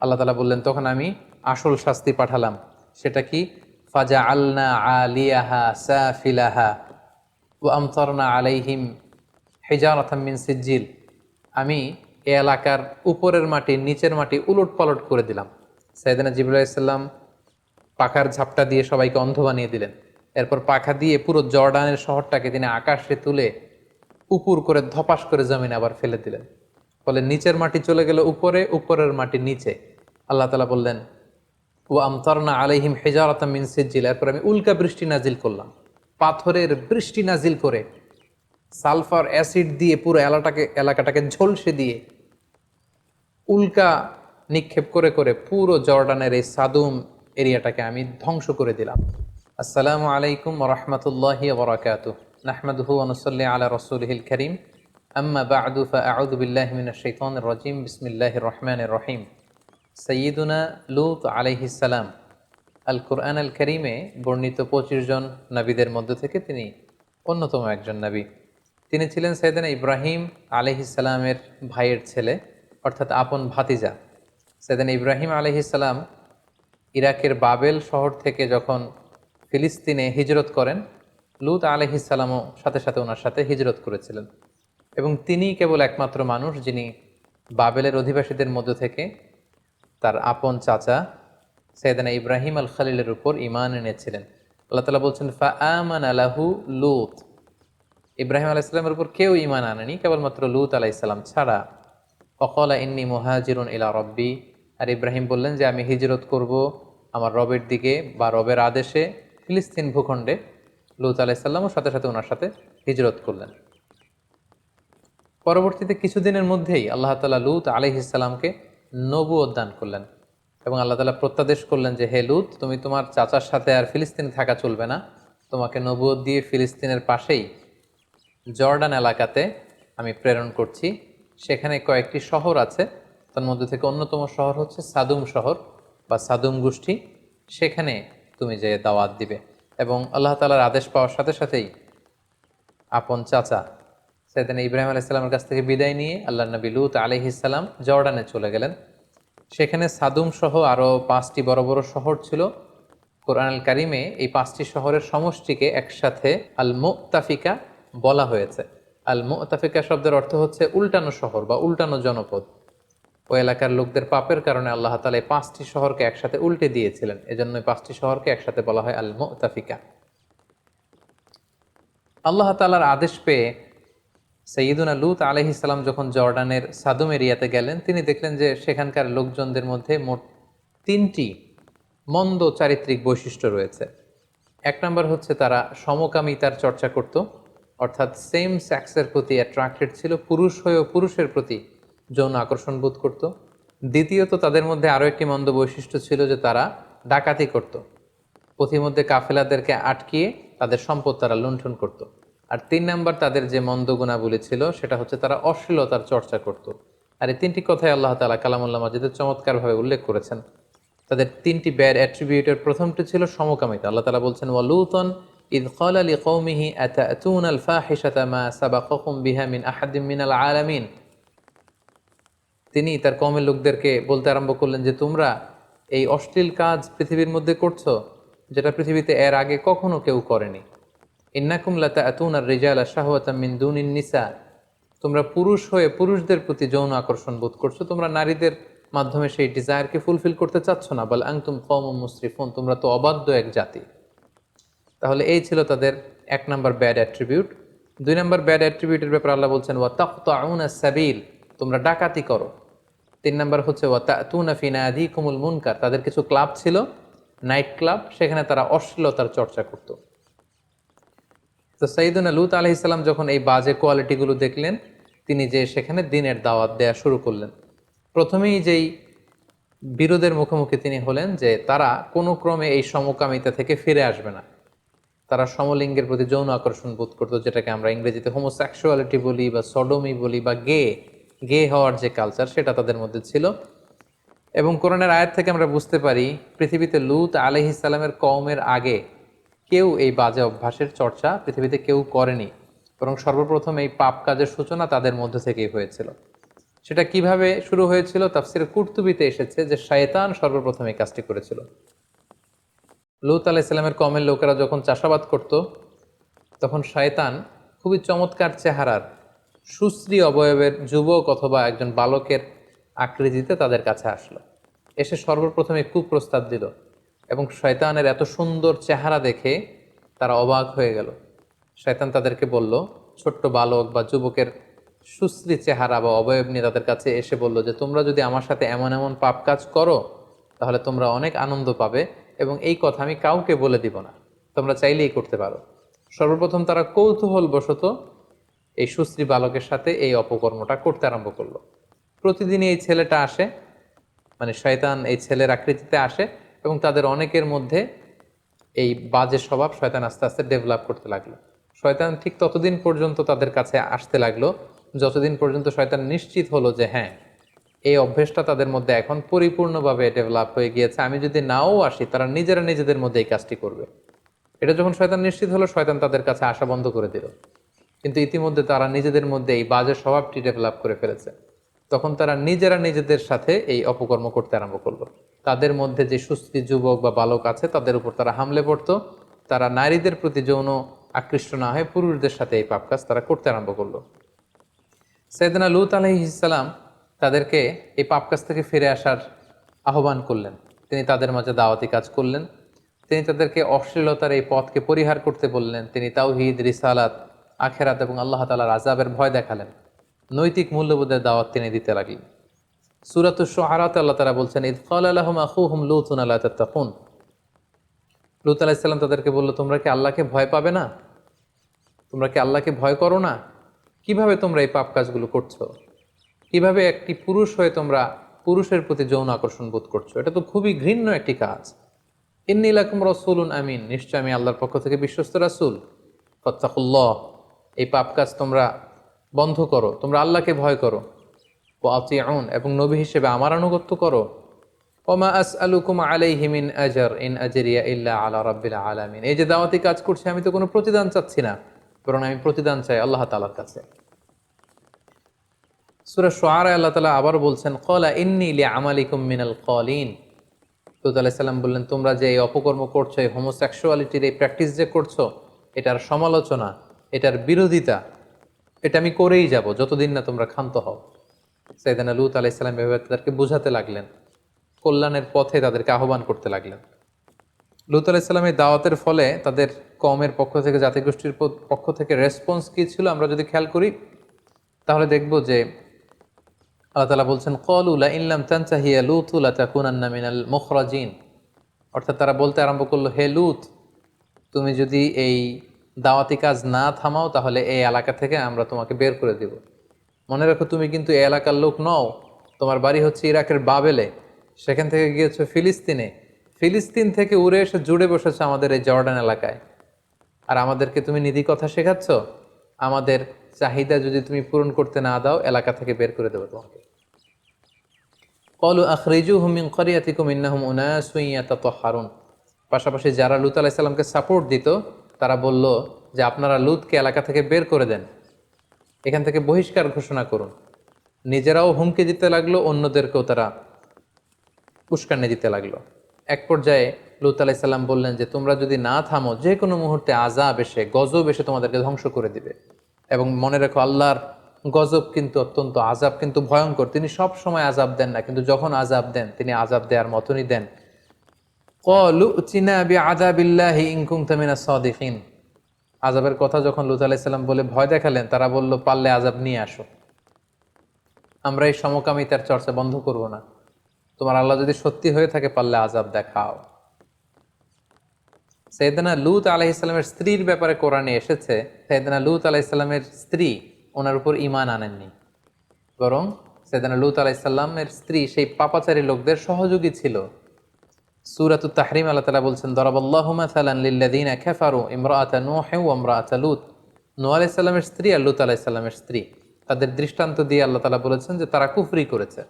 আল্লাহ তাআলা বললেন, তখন আমি আসল শাস্তি পাঠালাম। সেটা কি? ফাজা আলনা আলিয়াহা সাফিলাহা ওয়া আমতারনা আলাইহিম হিজারাতাম মিন সিজ্জিল। আমি এ এলাকার উপরের মাটি নিচের মাটি উলট পালট করে দিলাম। সাইয়েদনা জিবরাইল আলাইহিস সালাম পাখার ঝাপটা দিয়ে সবাইকে অন্ধ বানিয়ে দিলেন। এরপর পাখা দিয়ে পুরো জর্ডানের শহরটাকে তিনি আকাশে তুলে উপুর করে ধপাস করে জমিনে আবার ফেলে দিলেন। ফলে নিচের মাটি চলে গেল উপরে, উপরের মাটি নিচে। আল্লাহ তাআলা বললেন, ও আমতারনা আলাইহিম হিজারাতাম মিন সিজ্জিল। এরপর আমি উল্কা বৃষ্টি নাজিল করলাম, পাথরের বৃষ্টি নাজিল করে সালফার অ্যাসিড দিয়ে পুরো এলাকাটাকে ঝলসে দিয়ে উল্কা নিক্ষেপ করে করে পুরো জর্ডানের এই সাদুম এরিয়াটাকে আমি ধ্বংস করে দিলাম। আসসালামু আলাইকুম ওয়া রাহমাতুল্লাহি ওয়া বারাকাতুহু। নাহমাদুহু ওয়া নুসাল্লি আলা রাসূলিহিল কারীম। আম্মা বা'দু ফাআউযু বিল্লাহি মিনাশ শাইতানির রাজীম। বিসমিল্লাহির রহমানির রহিম। সাইয়্যিদুনা লূত আলাইহিস সালাম আল কুরআন আল কারীমে বর্ণিত 25 জন নবীদের মধ্য থেকে তিনি অন্যতম একজন নবী। তিনি ছিলেন সাইয়েদনা ইব্রাহিম আলাইহিস সালামের ভাইয়ের ছেলে, অর্থাৎ আপন ভাতিজা। সাইয়েদনা ইব্রাহিম আলাইহিস সালাম ইরাকের বাবেল শহর থেকে যখন ফিলিস্তিনে হিজরত করেন, লূত আলাইহিস সালামও সাথে সাথে ওনার সাথে হিজরত করেছিলেন। এবং তিনিই কেবল একমাত্র মানুষ যিনি বাবেলের অধিবাসীদের মধ্য থেকে তার আপন চাচা সাইয়েদনা ইব্রাহিম আল খলিলের উপর ঈমান এনেছিলেন। আল্লাহ তাআলা বলছেন, ফা আমানা লাহু লূত। ইব্রাহিম আলাইহিস সালামের উপর কেউ ঈমান আনেনি, কেবলমাত্র লূত আলাইহিস সালাম ছাড়া। ওয়াকালা ইন্নী মুহাজিরুন ইলা রব্বি। আর ইব্রাহিম বললেন যে আমি হিজরত করব আমার রবের দিকে বা রবের আদেশে ফিলিস্তিন ভূখণ্ডে। লূত আলাইহিস সালামও সাথে সাথে ওনার সাথে হিজরত করলেন। পরবর্তীতে কিছুদিনের মধ্যেই আল্লাহ তাআলা লূত আলাইহিস সালামকে নবুয়ত দান করলেন এবং আল্লাহ তাআলা প্রত্যাদেশ করলেন যে, হে লূত, তুমি তোমার চাচার সাথে আর ফিলিস্তিনে থাকা চলবে না, তোমাকে নবুয়ত দিয়ে ফিলিস্তিনের পাশেই জর্ডান এলাকাতে আমি প্রেরণ করছি। সেখানে কয়েকটি শহর আছে, তার মধ্যে থেকে অন্যতম শহর হচ্ছে সাদুম শহর বা সাদুম গোষ্ঠী। সেখানে তুমি যে দাওয়াত দিবে। এবং আল্লাহ তাআলার আদেশ পাওয়ার সাথে সাথেই আপন চাচা সাইয়েদনা ইব্রাহিম আলাইহিস সালামের কাছ থেকে বিদায় নিয়ে আল্লাহর নবী লূত আলাইহিস সালাম জর্ডানে চলে গেলেন। সেখানে সাদুম সহ আরও 5টি বড় বড় শহর ছিল। কোরআন আল কারিমে এই 5টি শহরের সমষ্টিকে একসাথে আল মুতাফিকা বলা হয়েছে। আল মুতাফিকা শব্দের অর্থ হচ্ছে উল্টানো শহর বা উল্টানো জনপদ। ওই এলাকার লোকদের পাপের কারণে আল্লাহ তাআলা এই 5টি শহরকে একসাথে উল্টে দিয়েছিলেন, এজন্য 5টি শহরকে একসাথে বলা হয় আল মুতাফিকা। আল্লাহ তাআলার আদেশ পেয়ে সাইয়্যিদুনা লূত আলাইহিস সালাম যখন জর্ডানের সাদুম এরিয়াতে গেলেন, তিনি দেখলেন যে সেখানকার লোকজনদের মধ্যে মোট 3টি মন্দ চারিত্রিক বৈশিষ্ট্য রয়েছে। এক নম্বর হচ্ছে তারা সমকামিতার চর্চা করত, অর্থাৎ সেম সেক্সের প্রতি অ্যাট্রাক্টেড ছিল, পুরুষ হয়েও পুরুষের প্রতি যৌন আকর্ষণ বোধ করত। দ্বিতীয়ত, তাদের মধ্যে আরও একটি মন্দ বৈশিষ্ট্য ছিল যে তারা ডাকাতি করত, পথিমধ্যে কাফেলাদেরকে আটকিয়ে তাদের সম্পদ তারা লুণ্ঠন করত। আর 3 নাম্বার তাদের যে মন্দ গুণাবলী ছিল সেটা হচ্ছে তারা অশ্লীলতার চর্চা করত। আর এই 3টি কথাই আল্লাহ তাআলা কালামুল্লাহ মাজিদে চমৎকারভাবে উল্লেখ করেছেন। তাদের 3টি ব্যাড অ্যাট্রিবিউটের প্রথমটি ছিল সমকামিতা। আল্লাহ তাআলা বলছেন, ওয়ালুতন ইয ক্বালা লিকওমিহি আতাতুনাল ফাহিশাতা মা সাবাকাকুম বিহা মিন আহাদিম মিনাল আলামিন। তিনি তার কওমের লোকদেরকে বলতে আরম্ভ করলেন যে তোমরা এই অশ্লীল কাজ পৃথিবীর মধ্যে করছো, যেটা পৃথিবীতে এর আগে কখনো কেউ করেনি। ইন্নাকুম লাতাতুনার রিজালা শাহওয়াতাম মিন দুনিন নিসা। তোমরা পুরুষ হয়ে পুরুষদের প্রতি যৌন আকর্ষণ বোধ করছো, তোমরা নারীদের মাধ্যমে সেই ডিজায়ারকে ফুলফিল করতে চাচ্ছ না। বল আনতুম কওমুম মুসরিফুন, তোমরা তো অবাধ্য এক জাতি। তাহলে এই ছিল তাদের 1 number bad attribute. 2 number bad অ্যাট্রিবিউটের ব্যাপারে আল্লাহ বলছেন, ওয়া তাকতাউনা সাবিল, তোমরা ডাকাতি করো। 3 নাম্বার হচ্ছে ওয়া তাতুনা ফি নাদিকুমুল মুনকার, তাদের কিছু ক্লাব ছিল, নাইট ক্লাব, সেখানে তারা অশ্লীলতার চর্চা করত। তো সাইয়েদুনা লূত আলাইহিস সালাম যখন এই বাজে কোয়ালিটিগুলো দেখলেন, তিনি যে সেখানে দ্বীনের দাওয়াত দেয়া শুরু করলেন। প্রথমেই যেই বিরোধের মুখোমুখি তিনি হলেন যে তারা কোনো ক্রমে এই সমকামিতা থেকে ফিরে আসবে না। তারা সমলিঙ্গের প্রতি যৌন আকর্ষণ বোধ করতো, যেটাকে আমরা ইংরেজিতে হোমোসেক্সুয়ালিটি বলি বা সডোমি বলি বা গে হওয়ার যে কালচার, সেটা তাদের মধ্যে ছিল। এবং কোরআনের আয়াত থেকে আমরা বুঝতে পারি পৃথিবীতে লূত আলাইহিস সালামের কওমের আগে কেউ এই বাজে অভ্যাসের চর্চা পৃথিবীতে কেউ করেনি, বরং সর্বপ্রথম এই পাপ কাজের সূচনা তাদের মধ্য থেকেই হয়েছিল। সেটা কিভাবে শুরু হয়েছিল? তাফসিরে কুরতুবিতে এসেছে যে শয়তান সর্বপ্রথম এই কাজটি করেছিল। লূত আলাইহিসসালামের কওমের লোকেরা যখন চাষাবাদ করত, তখন শয়তান খুবই চমৎকার চেহারার সুশ্রী অবয়বের যুবক অথবা একজন বালকের আকৃতিতে তাদের কাছে আসলো, এসে সর্বপ্রথমে কুপ্রস্তাব দিল এবং শয়তানের এত সুন্দর চেহারা দেখে তারা অবাক হয়ে গেল। শয়তান তাদেরকে বলল, ছোট্ট বালক বা যুবকের সুশ্রী চেহারা বা অবয়ব নিয়ে তাদের কাছে এসে বলল যে তোমরা যদি আমার সাথে এমন এমন পাপ কাজ করো তাহলে তোমরা অনেক আনন্দ পাবে এবং এই কথা আমি কাউকে বলে দিব না, তোমরা চাইলেই করতে পারো। সর্বপ্রথম তারা কৌতূহল বশত এই সুশ্রী বালকের সাথে এই অপকর্মটা করতে আরম্ভ করলো। প্রতিদিনই এই ছেলেটা আসে, মানে শয়তান এই ছেলের আকৃতিতে আসে এবং তাদের অনেকের মধ্যে এই বাজে স্বভাব শয়তান আস্তে আস্তে ডেভেলপ করতে লাগলো। শয়তান ঠিক ততদিন পর্যন্ত তাদের কাছে আসতে লাগলো যতদিন পর্যন্ত শয়তান নিশ্চিত হলো যে হ্যাঁ, এই অভ্যেসটা তাদের মধ্যে এখন পরিপূর্ণভাবে ডেভেলপ হয়ে গিয়েছে, আমি যদি নাও আসি তারা নিজেরা নিজেদের মধ্যে এই কাজটি করবে। এটা যখন শয়তান নিশ্চিত হলো, শয়তান তাদের কাছে আসা বন্ধ করে দিল। কিন্তু ইতিমধ্যে তারা নিজেদের মধ্যে এই বাজে স্বভাবটি ডেভেলপ করে ফেলেছে। তখন তারা নিজেরা নিজেদের সাথে এই অপকর্ম করতে আরম্ভ করলো। তাদের মধ্যে যে সুস্থি যুবক বা বালক আছে তাদের উপর তারা হামলে পড়তো। তারা নারীদের প্রতি যৌন আকৃষ্ট না হয়ে পুরুষদের সাথে এই পাপ কাজ তারা করতে আরম্ভ করলো। সাইয়েদনা লূত আলাইহিস সালাম তাদেরকে এই পাপ কাজ থেকে ফিরে আসার আহ্বান করলেন। তিনি তাদের মাঝে দাওয়াতি কাজ করলেন। তিনি তাদেরকে অশ্লীলতার এই পথকে পরিহার করতে বললেন। তিনি তাওহীদ, রিসালাত, আখেরাত এবং আল্লাহ তাআলার আযাবের ভয় দেখালেন। নৈতিক মূল্যবোধের দাওয়াত তিনি দিতে লাগলেন। সূরাতুশ শুআরাতে আল্লাহ তাআলা বলছেন, ইয ক্বালা লাহুম আখুহুম লূতুন আলা তাত্তাকুন। লূত আলাইহিস সালাম তাদেরকে বলল, তোমরা কি আল্লাহকে ভয় পাবে না? তোমরা কি আল্লাহকে ভয় করো না? কিভাবে তোমরা এই পাপ কাজগুলো করছো? কিভাবে একটি পুরুষ হয়ে তোমরা পুরুষের প্রতি যৌন আকর্ষণ বোধ করছো? এটা তো খুবই ঘৃণ্য একটি কাজ। ইন্নী লাকুম রাসূলুন আমিন, নিশ্চয় আমি আল্লাহর পক্ষ থেকে বিশ্বস্ত রাসূল। ফাত্তাকুল্লাহ, এই পাপ কাজ তোমরা বন্ধ করো, তোমরা আল্লাহকে ভয় করো। ওয়া আতিউন, এবং নবী হিসেবে আমার আনুগত্য করো। ওমা আসআলুকুম আলাইহি মিন আজর ইন আজরিয়া ইল্লা আলা রাব্বিল আলামিন। এই যে দাওয়াতি কাজ করছি, আমি তো কোনো প্রতিদান চাচ্ছি না, বরং আমি প্রতিদান চাই আল্লাহ তাআলার কাছে। সূরা শুআরায় আল্লাহ তাআলা আবার বলছেন, ক্বালা ইন্নী লিআমালিকুম মিনাল ক্বালিন। লূত আলাইহিস সালাম বললেন, তোমরা যে এই অপকর্ম করছো, এই হোমোসেক্সুয়ালিটির এই প্র্যাকটিস যে করছো, এটার সমালোচনা, এটার বিরোধিতা, এটা আমি করেই যাব যতদিন না তোমরা ক্ষান্ত হও। সাইয়েদনা লূত আলাইহিস সালাম এভাবে তাদেরকে বুঝাতে লাগলেন, কল্যাণের পথে তাদেরকে আহ্বান করতে লাগলেন। লূত আলাইহিস সালামের দাওয়াতের ফলে তাদের কওমের পক্ষ থেকে, জাতিগোষ্ঠীর পক্ষ থেকে রেসপন্স কী ছিল আমরা যদি খেয়াল করি তাহলে দেখব যে আল্লাহ তাআলা বলছেন, ক্বালু লা ইন লাম তানতাহি ইয়া লূত লাতাকুনান্না মিনাল মুখরাজিন। অর্থাৎ তারা বলতে আরম্ভ করলো, হে লূত, তুমি যদি এই দাওয়াতি কাজ না থামাও তাহলে এই এলাকা থেকে আমরা তোমাকে বের করে দেব। মনে রাখো, তুমি কিন্তু এই এলাকার লোক নও, তোমার বাড়ি হচ্ছে ইরাকের বাবেলে, সেখান থেকে গিয়েছো ফিলিস্তিনে, ফিলিস্তিন থেকে উড়ে এসে জুড়ে বসেছো আমাদের এই জর্ডান এলাকায়, আর আমাদেরকে তুমি নীতি কথা শেখাচ্ছ। আমাদের চাহিদা যদি তুমি পূরণ করতে না দাও, এলাকা থেকে বের করে দেবো তোমাকে। ক্বালু আখরিজুহুম মিন ক্বরিয়াতিকুম ইন্নাহুম উনাসুন ইয়াতাতাহহারুন। পাশাপাশি যারা লূত আলাইহিস সালামকে সাপোর্ট দিত তারা বলল যে আপনারা লূতকে এলাকা থেকে বের করে দেন, এখান থেকে বহিষ্কার ঘোষণা করুন। নিজেরাও হুমকি দিতে লাগলো, অন্যদেরকেও তারা উস্কানি দিতে লাগলো। এক পর্যায়ে লূত আলাইহিস সালাম বললেন যে তোমরা যদি না থামো, যে কোনো মুহূর্তে আযাব এসে, গজব এসে তোমাদেরকে ধ্বংস করে দিবে। এবং মনে রেখো, আল্লাহর গজব কিন্তু অত্যন্ত, আযাব কিন্তু ভয়ঙ্কর। তিনি সব সময় আযাব দেন না, কিন্তু যখন আযাব দেন তিনি আযাব দেওয়ার মতনই দেন। ক্বালু উতিনা বিআযাবিল্লাহি ইন কুনতা মিনাস সাদিকিন। আযাবের কথা যখন লূত আলাইহিস সালাম বলে ভয় দেখালেন, তারা বলল, পারলে আযাব নিয়ে আসো, আমরা এই সমকামিতার চর্চা বন্ধ করব না। তোমার আল্লাহ যদি সত্যি হয়ে থাকে, পারলে আযাব দেখাও। সাইয়েদনা লূত আলাইহিস সালামের স্ত্রীর ব্যাপারে কোরআনে এসেছে, সাইয়েদনা লূত আলাইহিস সালামের স্ত্রী ওনার উপর ঈমান আনেননি, বরং সাইয়েদনা লূত আলাইহিস সালামের স্ত্রী সেই পাপাচারী লোকদের সহযোগী ছিল। সূরাতুত তাহরিম আল্লাহ তাআলা বলছেন, দারাবাল্লাহু মাসালান লিল্লাযিনা কাফারু ইমরাআতা নূহ ওয়া ইমরাআতা লূত। নূহ আলাইহিস সালামের স্ত্রী আর লূত আলাইহিস সালামের স্ত্রী, তাদের দৃষ্টান্ত দিয়ে আল্লাহ তাআলা বলেছেন যে তারা কুফরি করেছে,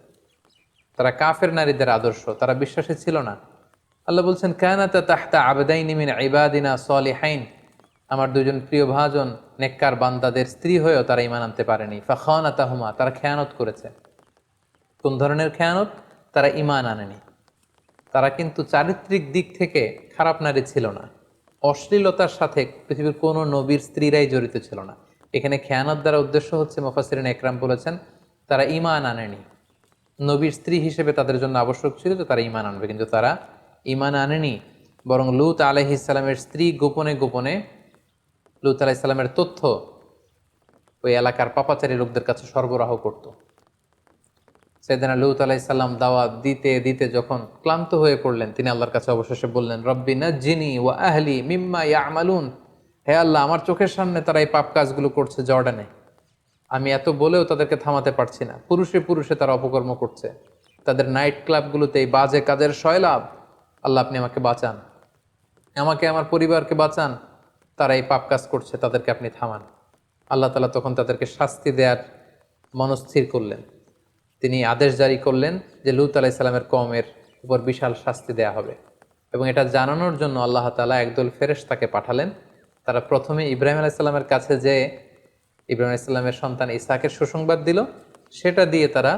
তারা কাফের নারীদের আদর্শ, তারা বিশ্বাসী ছিল না। আল্লাহ বলছেন, কানাতা তাহতা আবদাইনি মিন ইবাদিনা সালিহাইন। আমার দুজন প্রিয় ভাজন নেককার বান্দাদের স্ত্রী হয়েও তারা ঈমান আনতে পারেনি। ফাখানাতাহুমা, তারা খেয়ানত করেছে। কোন ধরনের খেয়ানত? তারা ঈমান আনেনি। তারা কিন্তু চারিত্রিক দিক থেকে খারাপ নারী ছিল না। অশ্লীলতার সাথে পৃথিবীর কোনো নবীর স্ত্রীরাই জড়িত ছিল না। এখানে খেয়ানত দ্বারা উদ্দেশ্য হচ্ছে, মুফাসসিরিন একরাম বলেছেন, তারা ঈমান আনেনি। নবীর স্ত্রী হিসেবে তাদের জন্য আবশ্যক ছিল যে তারা ঈমান আনবে, কিন্তু তারা ঈমান আনেনি। বরং লূত আলাইহিস সালামের স্ত্রী গোপনে গোপনে লূত আলাইহিস সালামের তথ্য ওই এলাকার পাপাচারী লোকদের কাছে সরবরাহ করত। সাইয়েদনা লূত আলাইহিস সালাম দাওয়াত দিতে দিতে যখন ক্লান্ত হয়ে পড়লেন, তিনি আল্লাহর কাছে অবশেষে বললেন, রব্বি নাজ্জিনি ওয়া আহলি মিম্মা ইয়ামালুন। হে আল্লাহ, আমার চোখের সামনে তারা এই পাপ কাজগুলো করছে জর্ডানে, আমি এত বলেও তাদেরকে থামাতে পারছি না। পুরুষে পুরুষে তারা অপকর্ম করছে, তাদের নাইট ক্লাবগুলোতে এই বাজে কাজের সয়লাভ। আল্লাহ, আপনি আমাকে বাঁচান, আমাকে আমার পরিবারকে বাঁচান। তারা এই পাপ কাজ করছে, তাদেরকে আপনি থামান। আল্লাহ তাআলা তখন তাদেরকে শাস্তি দেওয়ার মনস্থির করলেন। তিনি আদেশ জারি করলেন যে লূত আলাইহিস সালামের কওমের উপর বিশাল শাস্তি দেয়া হবে, এবং এটা জানানোর জন্য আল্লাহ তাআলা একদল ফেরেশতাকে পাঠালেন। তারা প্রথমে ইব্রাহিম আলাইহিস সালামের কাছে যেয়ে ইব্রাহিম আলাইহিস সালামের সন্তান ইসহাকের সুসংবাদ দিল, সেটা দিয়ে তারা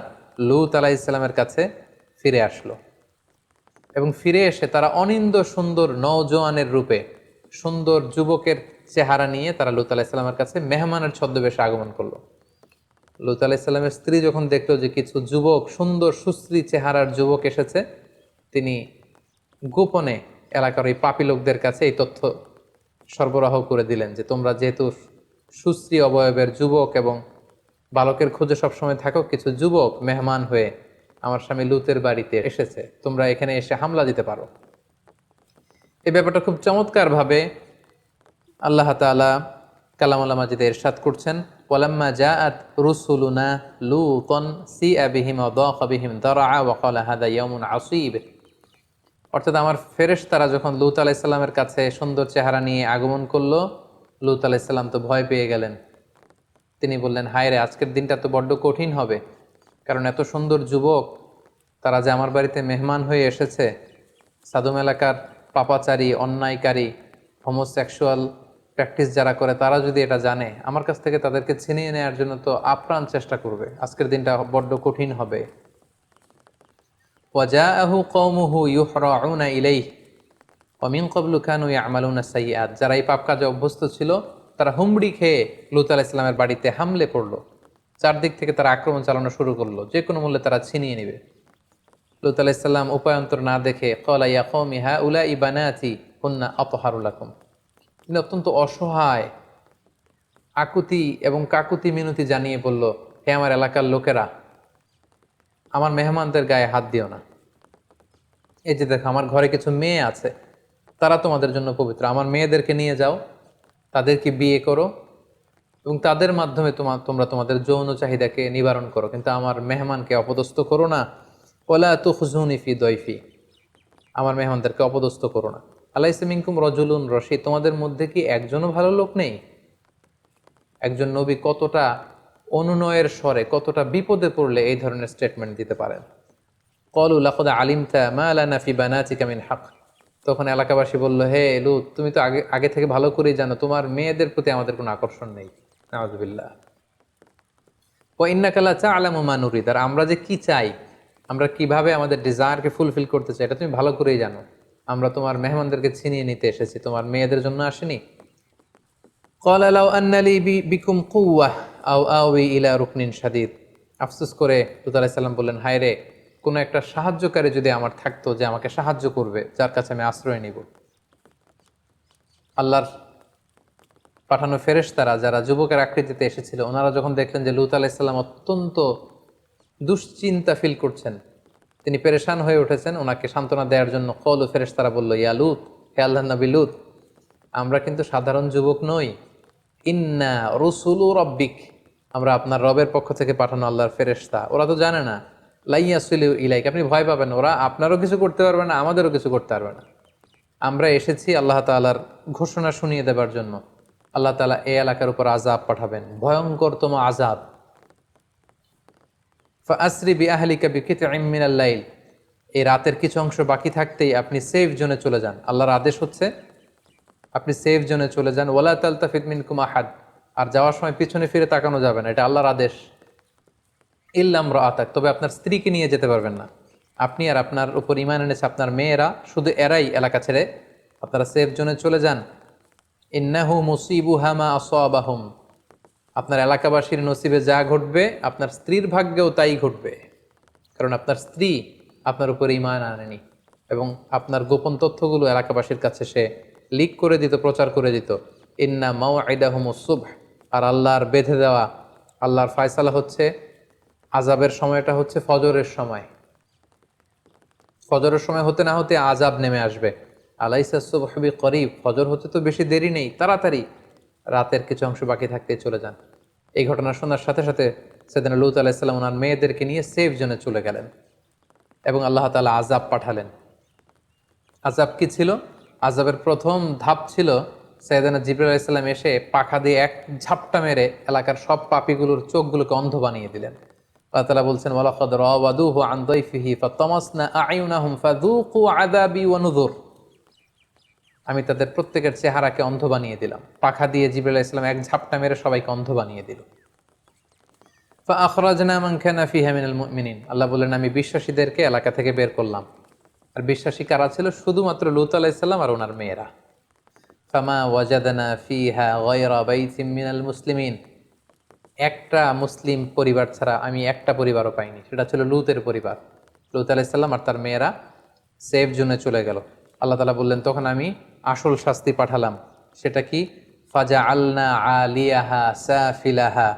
লূত আলাইহিস সালামের কাছে ফিরে আসলো। এবং ফিরে এসে তারা অনিন্দ সুন্দর নওজোয়ানের রূপে, সুন্দর যুবকের চেহারা নিয়ে তারা লূত আলাইহিস সালামের কাছে মেহমানের ছদ্মবেশে আগমন করলো। লূত আলাইহিস সালামের স্ত্রী যখন দেখলো যে কিছু যুবক, সুন্দর সুশ্রী চেহারার যুবক এসেছে, তিনি গোপনে এলাকার ওই পাপী লোকদের কাছে এই তথ্য সরবরাহ করে দিলেন যে তোমরা যেহেতু সুশ্রী অবয়বের যুবক এবং বালকের খোঁজে সবসময় থাকো, কিছু যুবক মেহমান হয়ে আমার স্বামী লূতের বাড়িতে এসেছে, তোমরা এখানে এসে হামলা দিতে পারো। এই ব্যাপারটা খুব চমৎকারভাবে আল্লাহ তাআলা কালামুল্লাহ মাজিদে ইরশাদ করছেন, ওয়ালাম্মা জাআত রুসুলুনা লূতন সিআ বিহিম ওয়া দাqa বিহিম দারআ ওয়া ক্বালা হাদা ইয়াউমুন আসীব। অর্থাৎ আমার ফেরেশতারা যখন লূত আলাইহিস সালামের কাছে সুন্দর চেহারা নিয়ে আগমন করলো, লূত আলাইহিস সালাম তো ভয় পেয়ে গেলেন। তিনি বললেন, হায় রে, আজকের দিনটা তো বড্ড কঠিন হবে, কারণ এত সুন্দর যুবক তারা যে আমার বাড়িতে মেহমান হয়ে এসেছে, সাদুম এলাকার পাপাচারী, অন্যায়কারী, হোমোসেক্সুয়াল প্র্যাকটিস যারা করে, তারা যদি এটা জানে, আমার কাছ থেকে তাদেরকে ছিনিয়ে নেওয়ার জন্য তো আপ্রাণ চেষ্টা করবে। আজকের দিনটা বড্ড কঠিন হবে। ওয়াজাআহু কওমুহু ইউহরাউনা ইলাইহি ওয়া মিন ক্বাবলু কানু ইয়ামালুনা সাইয়্যাত। যারা এই পাপ কাজে অভ্যস্ত ছিল, তারা হুমড়ি খেয়ে লূত আলাইহিস সালামের বাড়িতে হামলে পড়লো। চারদিক থেকে তারা আক্রমণ চালানো শুরু করলো, যে কোনো মূল্যে তারা ছিনিয়ে নেবে। লূত আলাইহিস সালাম উপায়ন্তর না দেখে ক্বালা ইয়া কওমি হাউলাই বানাতি কুন্না আতহারু লাকুম। তিনি অত্যন্ত অসহায়, আকুতি এবং কাকুতি মিনতি জানিয়ে বলল, হে আমার এলাকার লোকেরা, আমার মেহমানদের গায়ে হাত দিও না। এই যে দেখো, আমার ঘরে কিছু মেয়ে আছে, তারা তোমাদের জন্য পবিত্র। আমার মেয়েদেরকে নিয়ে যাও, তাদেরকে বিয়ে করো এবং তাদের মাধ্যমে তোমরা তোমাদের যৌন চাহিদাকে নিবারণ করো, কিন্তু আমার মেহমানকে অপদস্থ করো না। ওয়ালা তুখজুনি ফি দয়ফি, আমার মেহমানদেরকে অপদস্থ করো না। আলাইসা মিনকুম রজুলুন রশিদ, তোমাদের মধ্যে কি একজনও ভালো লোক নেই? একজন নবী কতটা অনুনয়ের স্বরে, কতটা বিপদে পড়লে এই ধরনের স্টেটমেন্ট দিতে পারেন। ক্বালু লাকাদ আলিমতা মা লানা ফি বানাতিকা মিন হক। তখন এলাকাবাসী বলল, হে লূত, তুমি তো আগে আগে থেকে ভালো করেই জানো তোমার মেয়েদের প্রতি আমাদের কোনো আকর্ষণ নেই। নাউযুবিল্লাহ। ওয়া ইন্নাকা লা তা'লামু মা নুরিদ, আর আমরা যে কি চাই, আমরা কিভাবে আমাদের ডিজায়ারকে ফুলফিল করতে চাই, এটা তুমি ভালো করেই জানো। আমরা তোমার মেহমানদেরকে ছিনিয়ে নিতে এসেছি, তোমার মেয়েদের জন্য আসেনি। ক্বালা লাউ আন্না লি বিকুম কুওয়াহ আও আওয়ি ইলা রুকনিন শাদীদ। আফসোস করে লূত আলাইহিস সালাম বললেন, হায় রে, কোনো একটা সাহায্যকারী যদি আমার থাকতো যে আমাকে সাহায্য করবে, যার কাছে আমি আশ্রয় নিব। আল্লাহর পাঠানো ফেরেশতারা যারা যুবকের আকৃতিতে এসেছিল, ওনারা যখন দেখলেন যে লূত আলাইহিস সালাম অত্যন্ত দুশ্চিন্তা ফিল করছেন, তিনি পেরেশান হয়ে উঠেছেন, ওনাকে সান্ত্বনা দেওয়ার জন্য কল ফেরেশতারা বলল, ইয়া লূত, হে আল্লাহর নবী লূত, আমরা কিন্তু সাধারণ যুবক নই। ইন্না রুসুলু রব্বিক, আমরা আপনার রবের পক্ষ থেকে পাঠানো আল্লাহর ফেরেশতা। ওরা তো জানে না। লাইয়াসিলু ইলাইক, আপনি ভয় পাবেন, ওরা আপনারও কিছু করতে পারবে না, আমাদেরও কিছু করতে পারবে না। আমরা এসেছি আল্লাহ তাআলার ঘোষণা শুনিয়ে দেবার জন্য। আল্লাহ তাআলা এই এলাকার উপর আযাব পাঠাবেন, ভয়ঙ্করতম আযাব। ফাআসরি বিআহলিকা বিকিতইম মিনাল লাইল, এই রাতের কিছু অংশ বাকি থাকতেই আপনি সেফ জোনে চলে যান। আল্লাহর আদেশ হচ্ছে আপনি সেফ জোনে চলে যান। ওয়ালা তালতাফিত মিনকুম আহাদ, আর যাওয়ার সময় পিছনে ফিরে তাকানো যাবে না, এটা আল্লাহর আদেশ। ইল্লাম রাআতাক, তবে আপনার স্ত্রীকে নিয়ে যেতে পারবেন না। আপনি আর আপনার উপর ঈমান এনেছে আপনার মেয়েরা, শুধু এরাই এলাকা ছেড়ে আপনারা সেফ জোনে চলে যান। ইন্নাহু মুসিবুহা মা আসাবাহুম, আপনার এলাকাবাসীর নসিবে যা ঘটবে আপনার স্ত্রীর ভাগ্যেও তাই ঘটবে, কারণ আপনার স্ত্রী আপনার উপর ঈমান আনেনি এবং আপনার গোপন তথ্যগুলো এলাকাবাসীর কাছে সে লিক করে দিত, প্রচার করে দিত। ইন্না মাওইদাহুমুস সুবহ, আর আল্লাহর বেঁধে দেওয়া, আল্লাহর ফায়সালা হচ্ছে আজাবের সময়টা হচ্ছে ফজরের সময়। ফজরের সময় হতে না হতে আজাব নেমে আসবে। আলাইসা সুবহু বিকরিব, ফজর হতে তো বেশি দেরি নেই, তাড়াতাড়ি রাতের কিছু অংশ বাকি থাকতে চলে যান। এই ঘটনা শোনার সাথে সাথে সেদিন লূত আলাইহিস সালাম ওনার মেয়েদেরকে নিয়ে সেফ জোনে চলে গেলেন এবং আল্লাহ তাআলা আজাব পাঠালেন। আজাব কি ছিল? আজাবের প্রথম ধাপ ছিল সৈয়দনা জিবরাইল আলাইহিস সালাম এসে পাখা দিয়ে এক ঝাপটা মেরে এলাকার সব পাপীগুলোর চোখগুলোকে অন্ধ বানিয়ে দিলেন। আল্লাহ তাআলা বলছেন, ওয়ালাকাদ রাওয়াদুহু আন দাইফিহি ফাতামাসনা আ'ইউনাহুম ফাযুকু আযাবি ওয়া নুযুর, আমি তাদের প্রত্যেকের চেহারাকে অন্ধ বানিয়ে দিলাম। পাখা দিয়ে জিবরাইল আলাইহিস সালাম এক ঝাপটা মেরে সবাইকে অন্ধ বানিয়ে দিল। ফাআখরাজনা মান কানা ফিহা মিনাল মুমিনিন, আল্লাহ বললেন আমি বিশ্বাসীদেরকে এলাকা থেকে বের করলাম। আর বিশ্বাসী কারা ছিল? শুধুমাত্র লূত আলাইহিস সালাম আর ওনার মেয়েরা। ফামা ওয়াজাদনা ফিহা গায়রা বাইতিম মিনাল মুসলিমিন, একটা মুসলিম পরিবার ছাড়া আমি একটা পরিবারও পাইনি, সেটা ছিল লূতের পরিবার। লূত আলাইহিস সালাম আর তার মেয়েরা সেফ জোনে চলে গেল। আল্লাহ তাআলা বললেন তখন আমি আসল শাস্তি পাঠালাম। সেটা কি? ফাজআলনা আলিয়াহা সাফিলাহা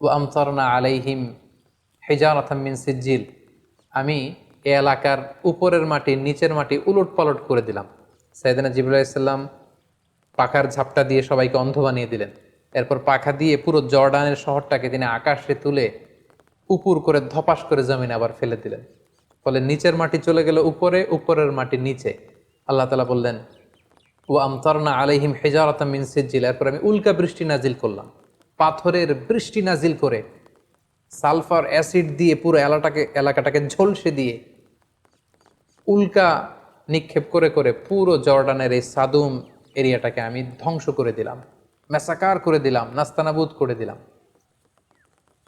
ওয়া আমতারনা আলাইহিম হিজারাতাম মিন সিজ্জিল, আমি এ এলাকার উপরের মাটি নিচের মাটি উলট পালট করে দিলাম। সাইয়েদনা জিবরাইল আলাইহিস সালাম পাখার ঝাপটা দিয়ে সবাইকে অন্ধ বানিয়ে দিলেন। এরপর পাখা দিয়ে পুরো জর্ডানের শহরটাকে তিনি আকাশে তুলে উপুর করে ধপাস করে জমিনে আবার ফেলে দিলেন। ফলে নিচের মাটি চলে গেল উপরে, উপরের মাটি নিচে। আল্লাহ তাআলা বললেন ও আমতারনা আলাইহিম হিজারাতাম মিন সিজ্জিল, এরপর আমি উল্কা বৃষ্টি নাজিল করলাম, পাথরের বৃষ্টি নাজিল করে সালফার অ্যাসিড দিয়ে পুরো এলাকাটাকে ঝলসে দিয়ে উল্কা নিক্ষেপ করে করে পুরো জর্ডানের এই সাদুম এরিয়াটাকে আমি ধ্বংস করে দিলাম, ম্যাসাকার করে দিলাম, নাস্তানাবুদ করে দিলাম।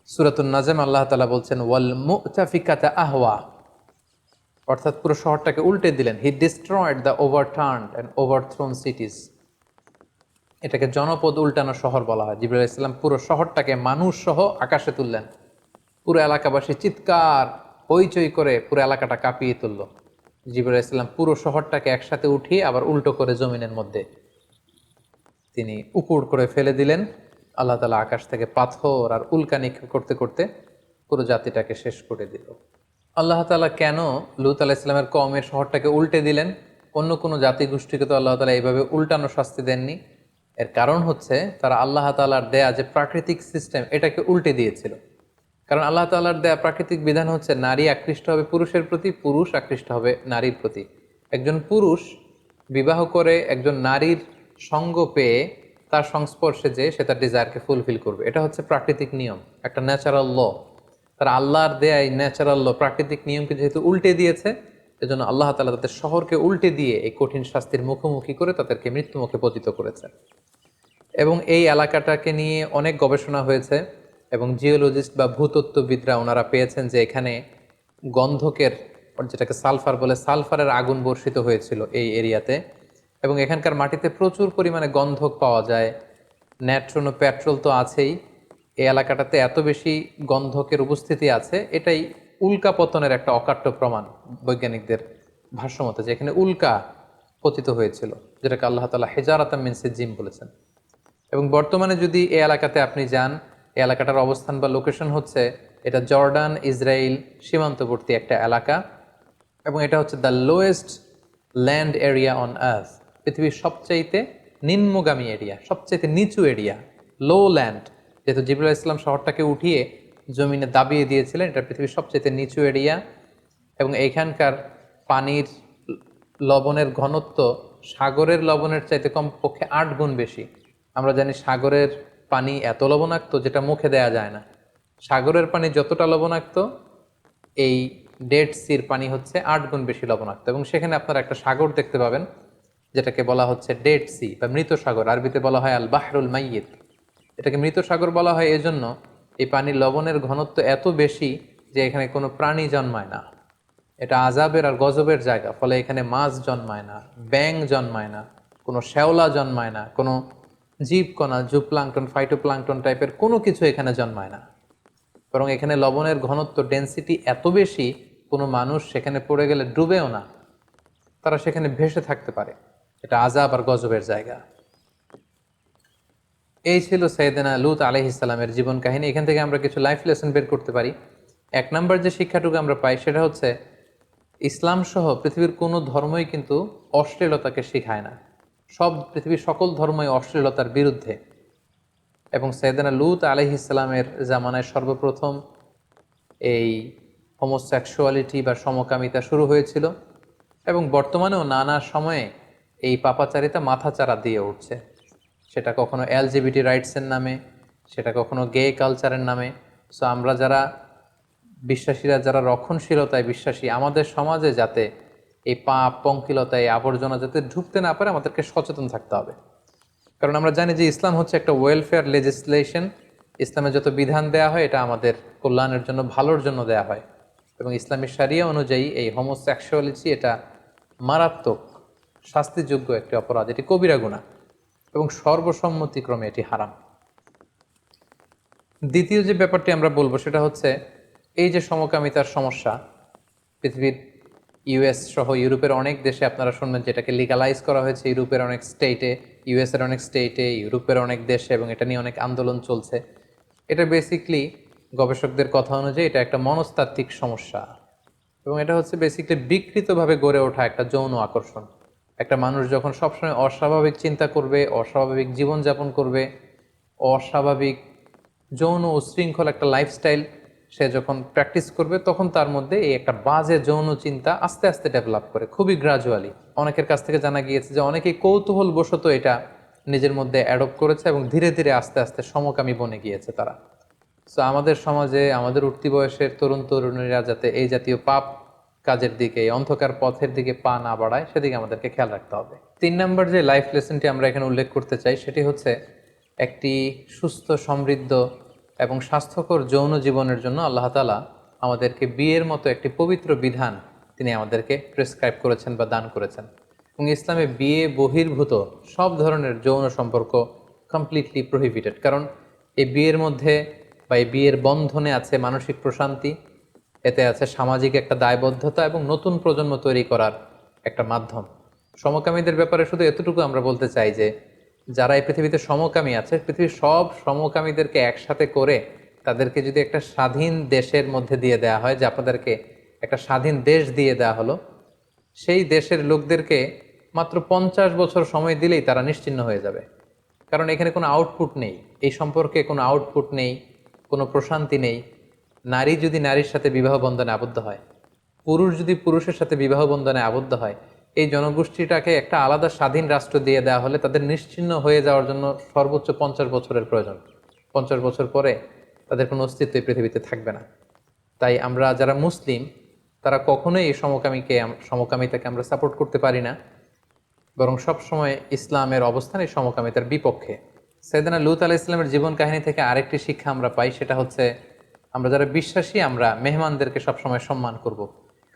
সূরাতুন নাজম আল্লাহ তাআলা বলছেন ওয়াল মুতাফিকাতা আহওয়া, অর্থাৎ পুরো শহরটাকে উল্টে দিলেন। হি ডিস্ট্রয়েড দ্য ওভারটার্নড অ্যান্ড ওভারথ্রোন সিটিজ, এটাকে জনপদ উল্টানো শহর বলা হয়। জিবরাইল আলাইহিস সালাম পুরো শহরটাকে মানুষ সহ আকাশে তুললেন। পুরো এলাকাবাসী চিৎকার হইচই করে পুরো এলাকাটা কাঁপিয়ে তুলল। জিবরাইল আলাইহিস সালাম পুরো শহরটাকে একসাথে উঠিয়ে আবার উল্টো করে জমিনের মধ্যে তিনি উপুড় করে ফেলে দিলেন। আল্লাহ তাআলা আকাশ থেকে পাথর আর উল্কা নিক্ষেপ করতে করতে পুরো জাতিটাকে শেষ করে দিল। আল্লাহ তাআলা কেন লূত আলাইহিস সালামের কওমের শহরটাকে উল্টে দিলেন? অন্য কোনো জাতিগোষ্ঠীকে তো আল্লাহ তাআলা এইভাবে উল্টানো শাস্তি দেননি। এর কারণ হচ্ছে তারা আল্লাহ তাআলার দেয়া যে প্রাকৃতিক সিস্টেম এটাকে উল্টে দিয়েছিল। কারণ আল্লাহ তাআলার দেয়া প্রাকৃতিক বিধান হচ্ছে নারী আকৃষ্ট হবে পুরুষের প্রতি, পুরুষ আকৃষ্ট হবে নারীর প্রতি। একজন পুরুষ বিবাহ করে একজন নারীর সঙ্গ পেয়ে তার সংস্পর্শে যে সে তার ডিজায়ারকে ফুলফিল করবে, এটা হচ্ছে প্রাকৃতিক নিয়ম, একটা ন্যাচারাল ল। তারা আল্লাহর দেয়া এই ন্যাচারাল ল প্রাকৃতিক নিয়মকে যেহেতু উল্টে দিয়েছে, এজন্য আল্লাহ তাআলা তাদের শহরকে উল্টে দিয়ে এই কঠিন শাস্তির মুখোমুখি করে তাদেরকে মৃত্যুমুখে পতিত করেছে। এবং এই এলাকাটাকে নিয়ে অনেক গবেষণা হয়েছে এবং জিওলজিস্ট বা ভূতত্ত্ববিদরা ওনারা পেয়েছেন যে এখানে গন্ধকের, যেটাকে সালফার বলে, সালফারের আগুন বর্ষিত হয়েছিল এই এরিয়াতে। এবং এখানকার মাটিতে প্রচুর পরিমাণে গন্ধক পাওয়া যায়, ন্যাট্রন ও পেট্রোল তো আছেই। এই এলাকাটাতে এত বেশি গন্ধকের উপস্থিতি আছে, এটাই উল্কা পতনের একটা অকাট্য প্রমাণ বৈজ্ঞানিকদের ভাষ্যমতে, যে এখানে উল্কা পতিত হয়েছিল, যেটাকে আল্লাহ তাআলা হিজারাতাম মিন সিজ্জিম বলেছেন। এবং বর্তমানে যদি এই এলাকাতে আপনি যান, এই এলাকাটার অবস্থান বা লোকেশন হচ্ছে, এটা জর্ডান ইসরায়েল সীমান্তবর্তী একটা এলাকা এবং এটা হচ্ছে the lowest land area on earth, পৃথিবীর সবচাইতে নিম্নগামী এরিয়া, সবচাইতে নিচু এরিয়া, লো ল্যান্ড। যেহেতু জিবরাইল আলাইহিস সালাম শহরটাকে উঠিয়ে জমিনে দাবিয়ে দিয়েছিলেন, এটা পৃথিবীর সবচাইতে নিচু এরিয়া। এবং এইখানকার পানির লবণের ঘনত্ব সাগরের লবণের চাইতে কমপক্ষে 8 গুণ বেশি। আমরা জানি সাগরের পানি এত লবণাক্ত যেটা মুখে দেয়া যায় না। সাগরের পানি যতটা লবণাক্ত, এই ডেড সির পানি হচ্ছে 8 গুণ বেশি লবণাক্ত। এবং সেখানে আপনারা একটা সাগর দেখতে পাবেন যেটাকে বলা হচ্ছে ডেড সি বা মৃত সাগর, আরবিতে বলা হয় আল বাহরুল মাইয়িত। এটাকে মৃত সাগর বলা হয় এজন্য এই পানির লবণের ঘনত্ব এত বেশি যে এখানে কোনো প্রাণী জন্মায় না। এটা আযাবের আর গজবের জায়গা, ফলে এখানে মাছ জন্মায় না, ব্যাঙ জন্মায় না, কোনো শ্যাওলা জন্মায় না, কোনো জীবকণা, জুপ্লাঙ্কটন, ফাইটোপ্লাঙ্কটন টাইপের কোনো কিছু এখানে জন্মায় না। বরং এখানে লবণের ঘনত্ব, ডেন্সিটি এত বেশি, কোনো মানুষ সেখানে পড়ে গেলে ডুবেও না, তারা সেখানে ভেসে থাকতে পারে। এটা আযাব আর গজবের জায়গা। এই ছিল সাইয়েদনা লূত আলাইহিস সালামের জীবন কাহিনী। এখান থেকে আমরা কিছু লাইফ লেসন বের করতে পারি। এক নাম্বার যে শিক্ষাটুকু আমরা পাই সেটা হচ্ছে, ইসলাম সহ পৃথিবীর কোনো ধর্মই কিন্তু অশ্লীলতাকে শেখায় না। পৃথিবীর সকল ধর্মই অশ্লীলতার বিরুদ্ধে। এবং সাইয়েদনা লূত আলাইহিস সালামের জামানায় সর্বপ্রথম এই হোমোসেক্সুয়ালিটি বা সমকামিতা শুরু হয়েছিল, এবং বর্তমানেও নানা সময়ে এই পাপাচারিতা মাথাচাড়া দিয়ে উঠছে। সেটা কখনো এলজিবিটি রাইটসের নামে, সেটা কখনো গে কালচারের নামে। সো আমরা যারা বিশ্বাসীরা, যারা রক্ষণশীলতায় বিশ্বাসী, আমাদের সমাজে যাতে এই পাপ, পঙ্কিলতা, এই আবর্জনা যাতে ঢুকতে না পারে, আমাদেরকে সচেতন থাকতে হবে। কারণ আমরা জানি যে ইসলাম হচ্ছে একটা ওয়েলফেয়ার লেজিসলেশন। ইসলামে যত বিধান দেয়া হয় এটা আমাদের কল্যাণের জন্য, ভালোর জন্য দেয়া হয়। এবং ইসলামী শরিয়া অনুযায়ী এই হোমোসেক্সুয়ালিটি এটা মারাত্মক শাস্তিযোগ্য একটি অপরাধ, এটি কবিরা গুনাহ, এবং সর্বসম্মতিক্রমে এটি হারাম। দ্বিতীয় যে ব্যাপারটি আমরা বলবো সেটা হচ্ছে, এই যে সমকামিতার সমস্যা, পৃথিবীর ইউএস সহ ইউরোপের অনেক দেশে আপনারা শুনবেন যে এটাকে লিগালাইজ করা হয়েছে। ইউরোপের অনেক স্টেটে, ইউএসের অনেক স্টেটে, ইউরোপের অনেক দেশে, এবং এটা নিয়ে অনেক আন্দোলন চলছে। এটা বেসিকলি গবেষকদের কথা অনুযায়ী এটা একটা মনস্তাত্ত্বিক সমস্যা, এবং এটা হচ্ছে বেসিকলি বিকৃতভাবে গড়ে ওঠা একটা যৌন আকর্ষণ। একটা মানুষ যখন সবসময় অস্বাভাবিক চিন্তা করবে, অস্বাভাবিক জীবনযাপন করবে, অস্বাভাবিক যৌন উশৃঙ্খল একটা লাইফস্টাইল সে যখন প্র্যাকটিস করবে, তখন তার মধ্যে এই একটা বাজে যৌন চিন্তা আস্তে আস্তে ডেভেলপ করে, খুবই গ্রাজুয়ালি। অনেকের কাছ থেকে জানা গিয়েছে যে অনেকেই কৌতূহল বশত এটা নিজের মধ্যে অ্যাডপ্ট করেছে, এবং ধীরে ধীরে আস্তে আস্তে সমকামী বনে গিয়েছে তারা। সো আমাদের সমাজে আমাদের উঠতি বয়সের তরুণ তরুণীরা যাতে এই জাতীয় পাপ কাজের দিকে, এই অন্ধকার পথের দিকে পা না বাড়ায়, সেদিকে আমাদেরকে খেয়াল রাখতে হবে। 3 নম্বর যে লাইফ লেসনটি আমরা এখানে উল্লেখ করতে চাই সেটি হচ্ছে, একটি সুস্থ, সমৃদ্ধ এবং স্বাস্থ্যকর যৌন জীবনের জন্য আল্লাহ তাআলা আমাদেরকে বিয়ের মতো একটি পবিত্র বিধান তিনি আমাদেরকে প্রেসক্রাইব করেছেন বা দান করেছেন। এবং ইসলামে বিয়ে বহির্ভূত সব ধরনের যৌন সম্পর্ক কমপ্লিটলি প্রহিবিটেড। কারণ এই বিয়ের মধ্যে বা এই বিয়ের বন্ধনে আছে মানসিক প্রশান্তি, এতে আছে সামাজিক একটা দায়বদ্ধতা এবং নতুন প্রজন্ম তৈরি করার একটা মাধ্যম। সমকামীদের ব্যাপারে শুধু এতটুকু আমরা বলতে চাই যে, যারা এই পৃথিবীতে সমকামী আছে, পৃথিবীর সব সমকামীদেরকে একসাথে করে তাদেরকে যদি একটা স্বাধীন দেশের মধ্যে দিয়ে দেওয়া হয়, যে আপনাদেরকে একটা স্বাধীন দেশ দিয়ে দেওয়া হলো, সেই দেশের লোকদেরকে মাত্র 50 বছর সময় দিলেই তারা নিশ্চিহ্ন হয়ে যাবে। কারণ এখানে কোনো আউটপুট নেই, এই সম্পর্কে কোনো আউটপুট নেই, কোনো প্রশান্তি নেই। নারী যদি নারীর সাথে বিবাহ বন্ধনে আবদ্ধ হয়, পুরুষ যদি পুরুষের সাথে বিবাহ বন্ধনে আবদ্ধ হয়, এই জনগোষ্ঠীটাকে একটা আলাদা স্বাধীন রাষ্ট্র দিয়ে দেওয়া হলে তাদের নিশ্চিহ্ন হয়ে যাওয়ার জন্য সর্বোচ্চ 50 বছরের প্রয়োজন। 50 বছর পরে তাদের কোনো অস্তিত্ব এই পৃথিবীতে থাকবে না। তাই আমরা যারা মুসলিম, তারা কখনোই এই সমকামিতাকে আমরা সাপোর্ট করতে পারি না, বরং সবসময় ইসলামের অবস্থান এই সমকামিতার বিপক্ষে। সাইয়েদনা লূত আলাইহিস সালামের জীবন কাহিনী থেকে আরেকটি শিক্ষা আমরা পাই, সেটা হচ্ছে, আমরা যারা বিশ্বাসী আমরা মেহমানদেরকে সবসময় সম্মান করব।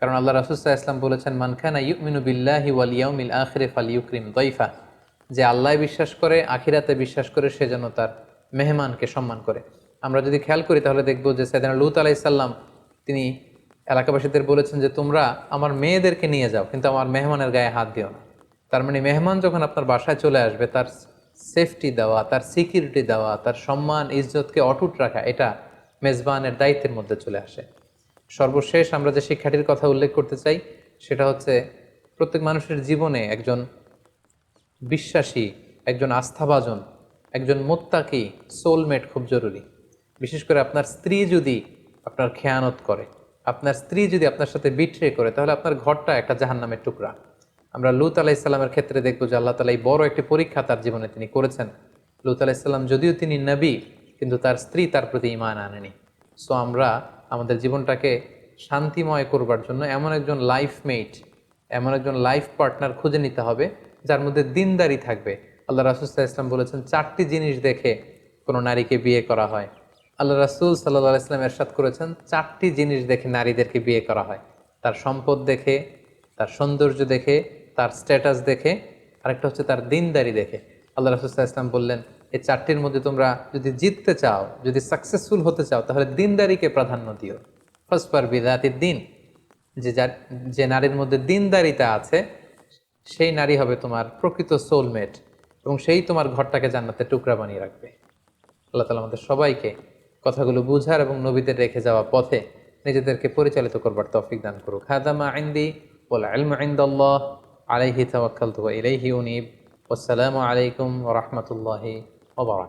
কারণ আল্লাহ রাসূল সাল্লাল্লাহু আলাইহি ওয়াসাল্লাম বলেছেন, মান কানা ইউমিনু বিল্লাহি ওয়াল ইয়াউমিল আখিরি ফালইউকরিম দাইফা, যে আল্লাহ বিশ্বাস করে, আখিরাতে বিশ্বাস করে, সে যেন তার মেহমানকে সম্মান করে। আমরা যদি খেয়াল করি তাহলে দেখব যে সাইয়েদনা লূত আলাইহিস সালাম তিনি এলাকাবাসীদের বলেছেন যে, তোমরা আমার মেয়েদেরকে নিয়ে যাও, কিন্তু আমার মেহমানের গায়ে হাত দিও না। তার মানে মেহমান যখন আপনার বাসায় চলে আসবে, তার সেফটি দেওয়া, তার সিকিউরিটি দেওয়া, তার সম্মান ইজ্জতকে অটুট রাখা, এটা মেজবানের দায়িত্বের মধ্যে চলে আসে। সর্বশেষ আমরা যে শিক্ষাটির কথা উল্লেখ করতে চাই সেটা হচ্ছে, প্রত্যেক মানুষের জীবনে একজন বিশ্বাসী, একজন আস্থাভাজন, একজন মুত্তাকি সোলমেট খুব জরুরি। বিশেষ করে আপনার স্ত্রী যদি আপনার খেয়ানত করে, আপনার স্ত্রী যদি আপনার সাথে বিট্রে করে, তাহলে আপনার ঘরটা একটা জাহান্নামের টুকরা। আমরা লূত আলাইহিস সালামের ক্ষেত্রে দেখবো যে আল্লাহ তাআলা এই বড় একটি পরীক্ষা তার জীবনে তিনি করেছেন। লূত আলাইহিস সালাম যদিও তিনি নবী, কিন্তু তার স্ত্রী তার প্রতি ঈমান আনেনি। সো আমরা আমাদের জীবনটাকে শান্তিময় করবার জন্য এমন একজন লাইফমেট, এমন একজন লাইফ পার্টনার খুঁজে নিতে হবে যার মধ্যে দিনদারি থাকবে। আল্লাহ রাসূল সাল্লাল্লাহু আলাইহি ওয়াসাল্লাম বলেছেন, 4টি জিনিস দেখে কোনো নারীকে বিয়ে করা হয়। আল্লাহ রাসূল সাল্লাল্লাহু আলাইহি ওয়াসাল্লাম ইরশাদ করেছেন, 4টি জিনিস দেখে নারীদেরকে বিয়ে করা হয়। তার সম্পদ দেখে, তার সৌন্দর্য দেখে, তার স্ট্যাটাস দেখে, আরেকটা হচ্ছে তার দিনদারি দেখে। আল্লাহ রাসূল সাল্লাল্লাহু আলাইহি ওয়াসাল্লাম বললেন, এই 4টির মধ্যে তোমরা যদি জিততে চাও, যদি সাকসেসফুল হতে চাও, তাহলে দিনদারিকে প্রাধান্য দিও। ফাসফার বিযাতিদ দ্বীন, যে নারীর মধ্যে দিনদারিতা আছে, সেই নারী হবে তোমার প্রকৃত সোলমেট, এবং সেই তোমার ঘরটাকে জান্নাতের টুকরা বানিয়ে রাখবে। আল্লাহ তাআলা আমাদের সবাইকে কথাগুলো বুঝার এবং নবীদের রেখে যাওয়া পথে নিজেদেরকে পরিচালিত করবার তৌফিক দান করুক। হাদা মা ইনদি ওয়াল ইলমু ইনদাল্লাহ, আলাইহি তাওয়াক্কালতু ওয়া ইলাইহি উনীব। ওয়াসসালামু আলাইকুম ওয়া রাহমাতুল্লাহি ওয়া বারাকাতুহু।